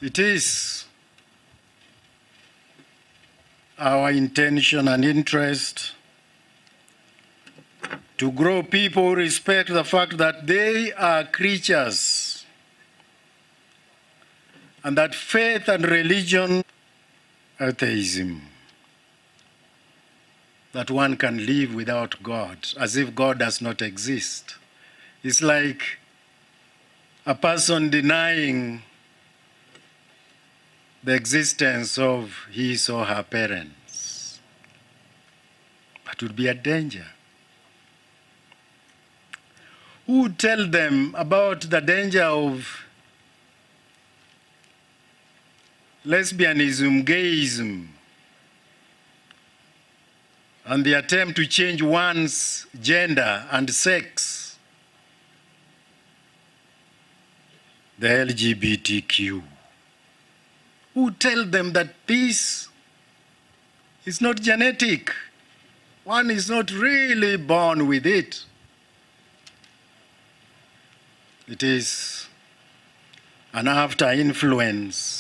It is our intention and interest to grow people who respect the fact that they are creatures and that faith and religion, atheism, that one can live without God, as if God does not exist. It's like a person denying the existence of his or her parents. That would be a danger. Who would tell them about the danger of lesbianism, gayism, and the attempt to change one's gender and sex? The LGBTQ. Who tell them that this is not genetic? One is not really born with it. It is an after influence